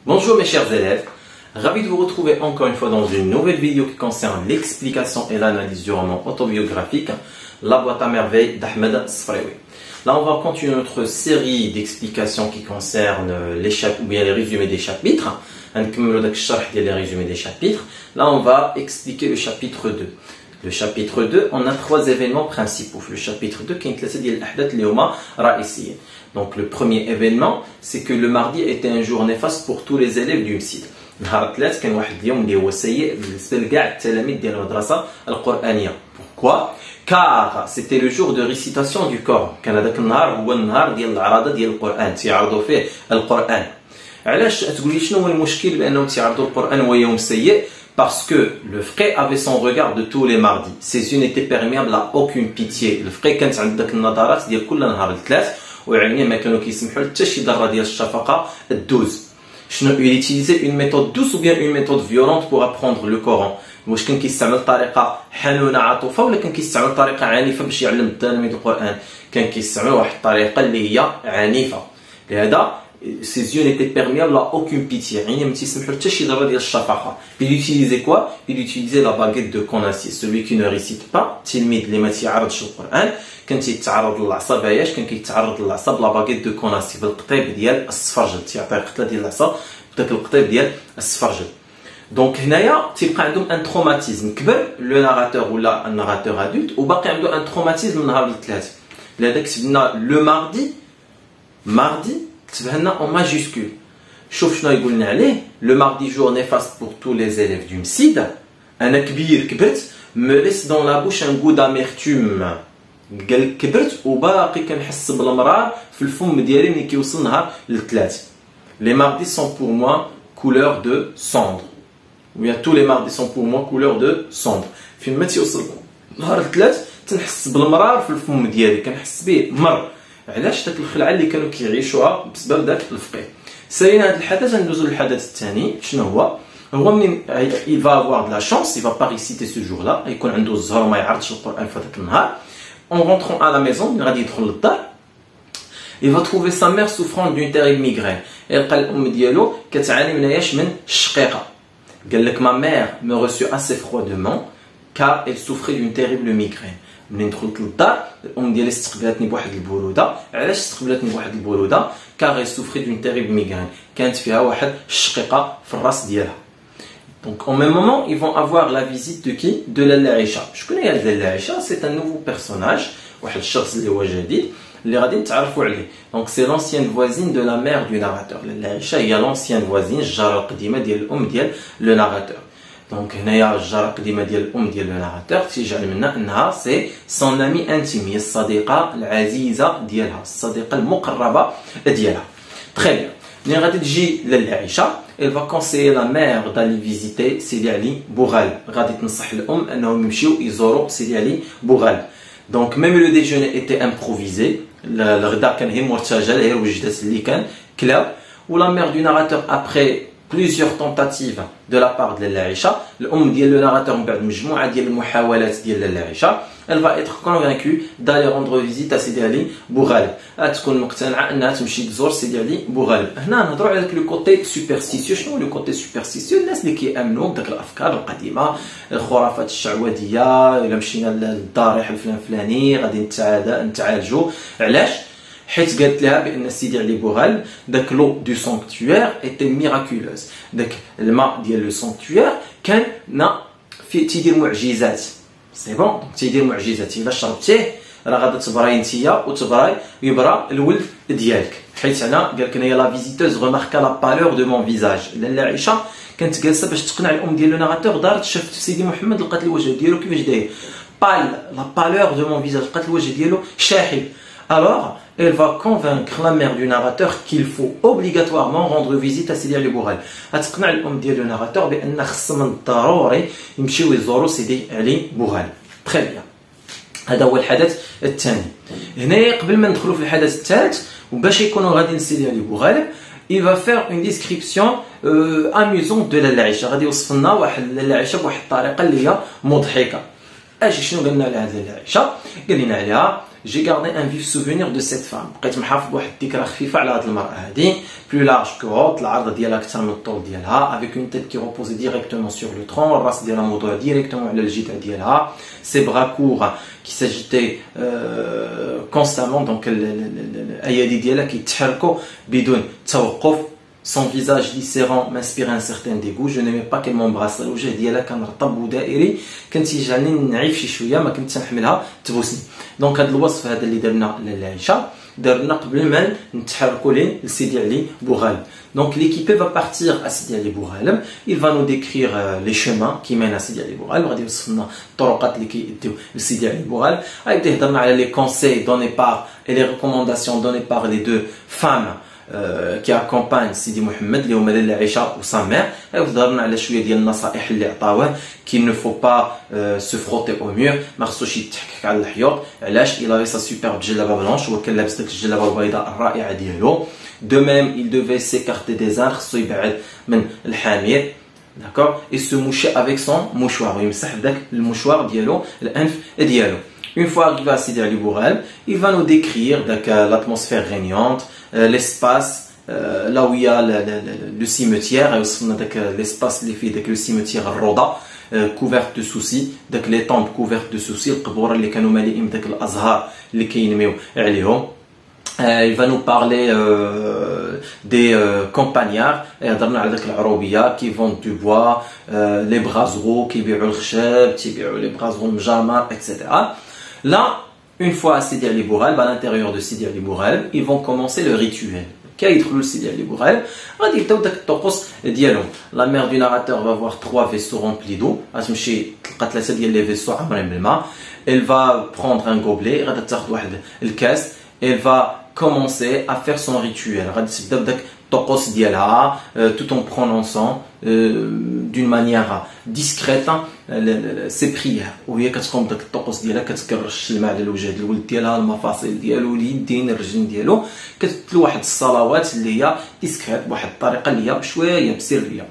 Bonjour mes chers élèves, ravi de vous retrouver encore une fois dans une nouvelle vidéo qui concerne l'explication et l'analyse du roman autobiographique La boîte à merveilles d'Ahmed Sfraoui. Là on va continuer notre série d'explications qui concernent les résumés des chapitres. Les résumés des chapitres. Là on va expliquer le chapitre 2. Le chapitre 2, on a trois événements principaux. Le chapitre 2, donc le premier événement, c'est que le mardi était un jour néfaste pour tous les élèves du MSID. Pourquoi? Car c'était le jour de récitation du Coran. Parce que le frère avait son regard de tous les mardis. Ses yeux n'étaient perméables à aucune pitié. Le frère كانت عندك النظارات ديال كل نهار الثلاث وعينيه ما كانوا كيسمحوا حتى شي ذره ديال الشفقه الدوز. شنو il utilisait une méthode douce ou bien une méthode violente pour apprendre le Coran. واش كان كيستعمل طريقه حنونه عاطفه ولا كان كيستعمل طريقه عنيفه باش يعلم التلاميذ القرآن. كان كيستعمل واحد الطريقه اللي هي عنيفه. لهذا ses yeux n'étaient perméables à aucune pitié. Il utilisait quoi? Il utilisait la baguette de Konassi. Celui qui ne récite pas, timide, les matières sur le Coran, quand il تعرض للعصا باياش كان كيتعرض للعصا بلا باغيت دو كوناسي بالقطيب ديال السفرجل تيعطي قتله ديال العصا بداك القطيب ديال السفرجل. دونك هنايا تيبقى عندهم ان تروماتيزم كبر لو ناراتور ولا ان ناراتور ادولت وباقي عنده ان تروماتيزم نهار الثلاث. لهذا كتبنا لو mardi en majuscule. Le mardi jour néfaste pour tous les élèves du MSID. Un akbir kbert me laisse dans la bouche un goût d'amertume. قال كبرت وباقي كنحس بالمرار في الفم ديالي ملي كيوصل نهار الثلاث. Les mardis sont pour moi couleur de cendre. Oui, tous les mardis sont pour moi couleur de cendre. فين ما تيوصل نهار الثلاث تنحس بالمرار في الفم ديالي كنحس به مر. علاش داك الخلعه اللي كانوا كيعيشوها بسبب داك الفقيه. سالينا هذا الحدث ندوزو للحدث الثاني. شنو هو منين il va avoir de la chance, il va pas réciter ce jour-là, يكون عنده الزهر وما يعرضش القرآن في هذاك النهار. En rentrant à la maison, غادي يدخل للدار, il va trouver sa mère souffrant d'une terrible migraine. يلقى الام ديالو كتعاني من عياش من الشقيقه. قال لك ma mère me reçut assez froidement car elle souffrait d'une terrible migraine. منين دخلت للدار الام ديالي استقبلتني بواحد البروده. علاش استقبلتني بواحد البروده؟ كار elle souffrait d'une terrible migraine. كانت فيها واحد الشقيقه في الراس ديالها. Donc en même moment ils vont avoir la visite de qui? De لاله عائشه. شكون هي لاله عائشه؟ c'est un nouveau personnage, واحد الشخص اللي هو جديد اللي غادي نتعرفوا عليه. Donc c'est l'ancienne voisine de la mère du narrateur. لاله عائشه هي l'ancienne voisine الجاره القديمه ديال الام ديال le narrateur. Donc هنايا الجاره القديمه ديال الام ديال لو ناراتور تيجعل منا انها سي سون امي انتيم، هي الصديقه العزيزه ديالها، الصديقه المقربه ديالها. تري بيان. ملي غادي تجي لاله عائشه elle va conseiller la mère d'aller visiter سيدي علي بوغال. غادي تنصح الام انهم يمشيو يزوروا سيدي علي بوغال. Donc même le déjeuner était improvisé. الغداء كان غير مرتجل، غير وجدات اللي كان كلاو. و la mère du narrateur après plusieurs tentatives de la part de لاله عائشه، الام ديال لو ناراتور من بعد مجموعه ديال المحاولات ديال لاله عائشه، elle va être convaincue d'aller rendre visite à سيدي علي بوغالب. تكون مقتنعه انها تمشي تزور سيدي علي بوغالب. هنا نهضروا على داك لو كوتي سوبرستيسيو. شنو لو كوتي سوبرستيسيو؟ الناس اللي كيامنوا بداك الافكار القديمه، الخرافات الشعوذيه. الا مشينا للضريح الفلان فلاني غادي نتعالجوا. علاش؟ حيت قالت لها بان سيدي علي بوغال داك لو دو سانكتوير ايتي ميراكولوز. داك الماء ديال لو سانكتوير كان تيدير معجزات. سي بون، تيدير معجزات. الا شربتيه راه غادا تبراي نتيا وتبراي يبرا الولد ديالك. حيت هنا قال لك هي لا فيزيتوز ريماركا لا بالور دو مون فيزاج. لاله عائشه كانت جالسه باش تقنع الام ديال لو ناراتور، دارت شافت سيدي محمد لقات الوجه ديالو كيفاش داير بال، لا بالور دو مون فيزاج، لقات الوجه ديالو شاحب. Alors, elle va convaincre la mère du narrateur qu'il faut obligatoirement rendre visite à Sidi Ali Boughal. غتقنع الام ديال لو ناراتور بان خص من الضروري يمشيو يزوروا سيدي علي بوغال. تري بيان. هذا هو الحدث الثاني. هنا قبل ما ندخلوا في الحدث الثالث وباش يكونوا غاديين سيدي علي بوغال، il va faire une description amusante de لاله عائشه. غادي يوصف لنا واحد لاله عائشه بواحد الطريقه اللي هي مضحكه. اجي شنو قلنا على هذه لاله عائشه؟ قال لنا عليها j'ai gardé un vif souvenir de cette femme. بقيت محافظ واحد الذكرى خفيفة على هذه المرأة هذه. Plus large que haute, العرض ديالها أكثر من الطول ديالها, avec une tête qui reposait directement sur le tronc, الراس ديالها موضوع directement على الجذع ديالها, ses bras courts qui s'agitaient constamment, donc الأيادي ديالها كيتحركوا بدون توقف. Son visage viscérant m'inspirait un certain dégoût. Je n'aimais pas qu'elle m'embrasse. الوجه ديالها كان رطب ودائري, كان تيجعلني نعيف شي شويه, ما كنت نحملها تبوسني. دونك هذا الوصف هذا اللي درنا للعيشه درنا قبل ما نتحركوا لسيدي علي بوغالب. Donc l'équipée va partir à Sidi Ali Bouhalem. Il va nous décrire les chemins qui mènent à Sidi Ali Bouhalem. غادي يوصفنا الطرقات اللي كيديو لسيدي علي بوغالب. غادي يهضرنا على les conseils donnés par et les recommandations données par les deux femmes qui accompagne Sidi Mohammed اللي هما لاله عائشة و sa mère. هضرنا على شويه ديال النصائح اللي عطاوه, qu'il ne faut pas se frotter au mur, ما خصوش يتحكك على الحيوط. علاش؟ il avait sa superbe جلابه بلانش, هو كان لابس ديك الجلابه البيضاء الرائعه ديالو. De même, il devait s'écarter des arbres, خصو يبعد من الحامير, d'accord, et se moucher avec son mouchoir, ويمسح بداك المشوار ديالو الانف ديالو. Une fois arrivé à Sidi Ali Bouhalem, il va nous décrire l'atmosphère régnante, l'espace, là où il y a le cimetière, l'espace le cimetière Roda, couvert de soucis, les tombes couvertes de soucis, القبور اللي كانوا مليئين بداك الازهار اللي كينميو عليهم. Il va nous parler des campagnards, يهضرنا على داك العروبيه qui vendent du bois, les braseros كيبيعوا الخشب, كيبيعوا les braseros المجامر, etc. Là, une fois à Sidi Ali Bouhalem, à l'intérieur de Sidi Ali Bouhalem, ils vont commencer le rituel. كيدخلوا لسيدي علي بوغالب غادي يبداو داك الطقوس ديالهم. La mère du narrateur va voir 3 vaisseaux remplis d'eau, غتمشي تلقى 3 ديال لي فيسو عامرين بالماء. Elle va prendre un gobelet, غادي تاخذ واحد الكاس. Elle va commencer à faire son rituel. غادي تبدا بداك الطقوس ديالها tout en prononçant d'une manière discrète ses prières. وهي كتقوم بداك الطقوس ديالها كتكرش الماء على الوجه ديال الولد ديالها, المفاصل ديالو, اليدين, الرجلين ديالو, كتتلو واحد الصلوات اللي هي discrète بواحد الطريقه اللي هي بشويه بسريه.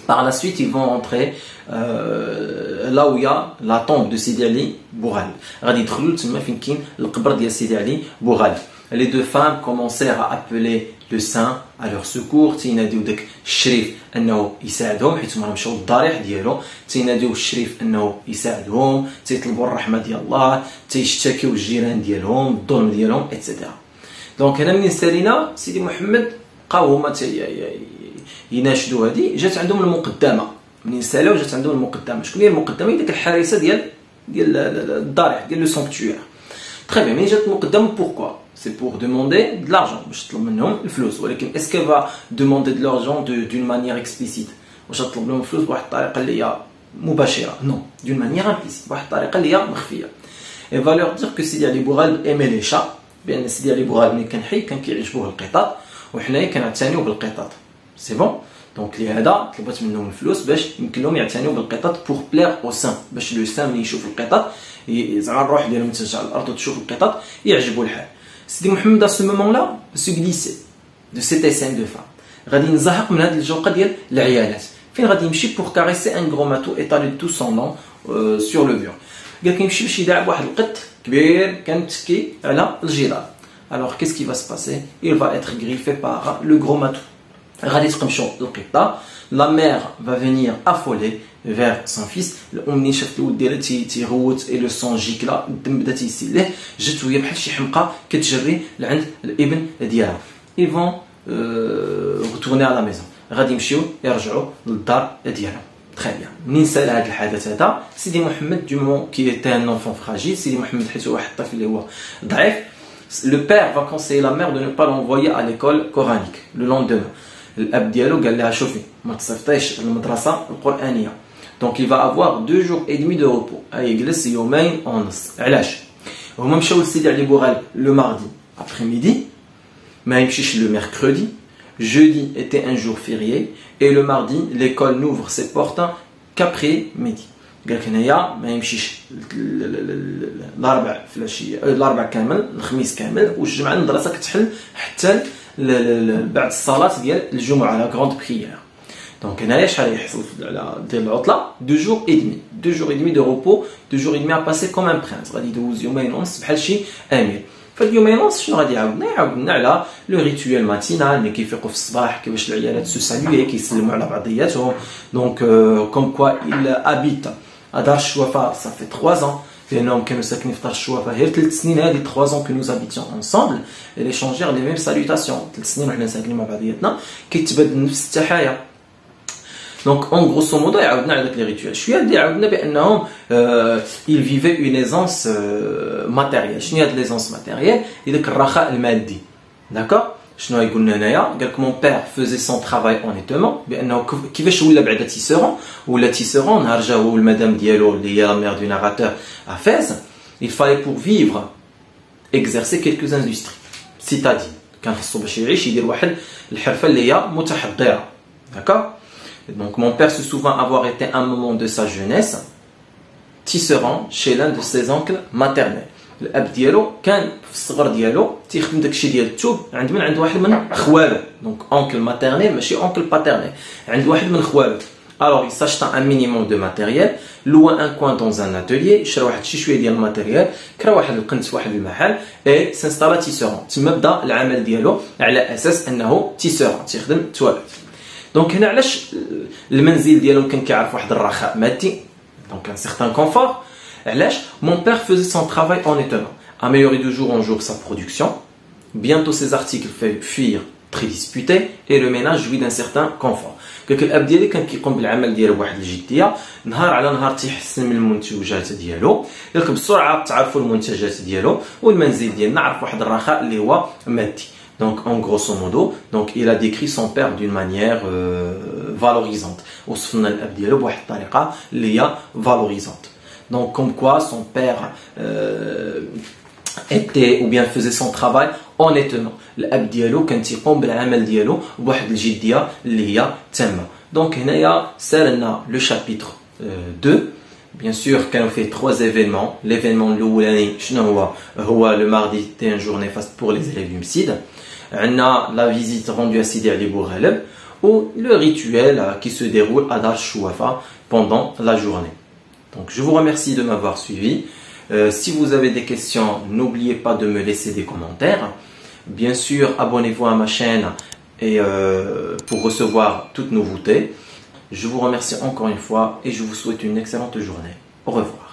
Par la suite, ils vont entrer là où il y a la tombe de Sidi Ali Bouhalem. غادي يدخلوا تما فين كاين القبر ديال سيدي علي بوغالب. Les deux femmes commencèrent à appeler le saint à leur secours. تيناديو داك الشريف انه يساعدهم, حيت هما مشاو للضريح ديالو. تيناديو الشريف انه يساعدهم, تيطلبوا الرحمه ديال الله, تيشتكيو الجيران ديالهم, الظلم ديالهم, etc. دونك هنا منين سالينا سيدي محمد بقاو هما يناشدوا. هذه جات عندهم المقدمه, منين سالاو جات عندهم المقدمه. شكون هي المقدمه؟ هي ديك الحارسه ديال الضريح ديال لو سانكتوير. Très bien, mais j'ai demandé pourquoi? C'est pour demander de l'argent. Est-ce qu'elle va demander de l'argent d'une manière explicite? Non, d'une manière implicite. Elle va leur dire que Sidi Ali Bouhalem aimait les chats. Bien, Sidi Ali Bouhalem كان حي كان كيعجبوه القطط, وحنايا كنعتنيو بالقطط. C'est bon? Donc les هذا طلبت منهم الفلوس باش يمكن لهم يعتنيو بالقطط pour plaire au saint, باش لو saint ملي يشوف القطط زعما الروح ديالهم تنشع على الارض وتشوف القطط يعجبوا الحال. سيدي محمد à ce moment-là se glissait de cet essaim de femme. غادي نزهق من هذه الجوقه ديال العيالات. فين غادي يمشي pour caresser un gros matou étalé tout son long sur le mur. قال كيمشي باش يداعب واحد القط كبير كان متكي على الجدار. Alors qu'est-ce qui va se passer? Il va être griffé par le gros matou. غادي تقمشوا القطه. La mère va venir affolée vers son fils. الام شافت الولد ديالها تيغوت et le sang gicle, الدم بدا تيسيل ليه, جات وهي بحال شي حمقى كتجري لعند الابن ديالها. Ils vont retourner à la maison. غادي يمشيو يرجعوا للدار ديالهم. Très bien. منين سال هذا الحدث هذا سيدي محمد du moment qui était un enfant fragile, سيدي محمد حيت واحد الطفل اللي هو ضعيف, le père va conseiller la mère de ne pas l'envoyer à l'école coranique le lendemain. الاب ديالو قال لها شوفي ما تصيفطيش المدرسه القرانيه. دونك il va avoir 2 jours et demi de repos. يجلس يومين ونص. علاش؟ هما مشاو لسيدي علي بوغالب لو ماردي après midi, ما يمشيش le mercredi. Jeudi était un jour férié et le mardi l'école n'ouvre ses portes qu'après midi. قال لك هنايا ما يمشيش الاربع في العشيه, الاربع كامل, الخميس كامل, والجمعه المدرسه كتحل حتى بعد الصلاه ديال الجمعه, لا grande prière. Donc, ديال العطلة 2 jours et demi. 2 jours et demi de repos, 2 jours et demi à passer comme un prince. غادي يدوز يومين ونص بحال شي امير. فهاد اليومين ونص شنو غادي يعاودنا على لو ريتويال ماتينال ملي كيفيقوا في الصباح كيفاش العيالات سو سالوي كيسلموا على بعضياتهم. دونك كوم كوا il habite à دار الشوافة ça fait 3 ans. لأنهم كانوا ساكنين في دار الشوافة غير 3 سنين هذه 3 ans que nous habitions ensemble. et échangèrent les mêmes salutations. 3 سنين وحنا ساكنين مع بعضياتنا كيتبادل نفس التحايا. Donc, en grosso modo, il y a des rituels. Je suis allé dire qu'ils vivaient une aisance matérielle. Je suis allé dire l'aisance matérielle et le racha al-maddi. D'accord? Je suis allé dire que mon père faisait son travail honnêtement. Qui veut choisir la tisserand ou la tisserand, Narja ou le madame Diallo, la mère du narrateur à Fès, il fallait pour vivre exercer quelques industries. C'est-à-dire, quand il y a des gens d'accord? Donc mon père se souvient avoir été un moment de sa jeunesse tisserand chez l'un de ses oncles maternels. الاب ديالو كان في الصغر ديالو تيخدم داكشي ديال الثوب عند واحد من خوالو. دونك اونكل ماتيرنيل ماشي اونكل باترنيل، عند واحد من خوالو. Alors il s'acheta un minimum de matériel, loua un coin dans un atelier, شرا واحد شي شويه ديال الماتيريال، كرا واحد القنت في واحد المحل et s'installa tisserand. تما بدا العمل ديالو على اساس انه tisserand تيخدم التواليت. دونك هنا علاش المنزل ديالهم كان كيعرف واحد الرخاء مادي، دونك ان سيغتان كونفور. علاش mon père faisait son travail honnêtement, améliorer de jour en jour sa production. Bientôt ses articles furent très disputés et le ménage jouit d'un certain confort. قالك الاب ديالي كان كيقوم بالعمل ديالو بواحد الجديه، نهار على نهار تيحسن من المنتوجات ديالو. قالك بسرعه تعرفوا المنتجات ديالو والمنزل ديالنا عرف واحد الرخاء اللي هو مادي. Donc, en grosso modo, donc, il a décrit son père d'une manière valorisante. وصفنا الأب ديالو بواحد الطريقة اللي هي valorisante. Donc, comme quoi son père était ou bien faisait son travail honnêtement. الأب ديالو كان تيقوم بالعمل ديالو بواحد الجدية اللي هي تامة. Donc, هنايا سالنا le chapitre 2. Bien sûr, كانوا فيه 3 événements. L'événement الأولاني شنو هو le mardi était une journée faste pour les élèves du MSID. On a la visite rendue à Sidi Ali Bourhaleb ou le rituel qui se déroule à Dar Chouafa pendant la journée. Donc je vous remercie de m'avoir suivi. Si vous avez des questions, n'oubliez pas de me laisser des commentaires. Bien sûr, abonnez-vous à ma chaîne et pour recevoir toutes nouveautés. Je vous remercie encore une fois et je vous souhaite une excellente journée. Au revoir.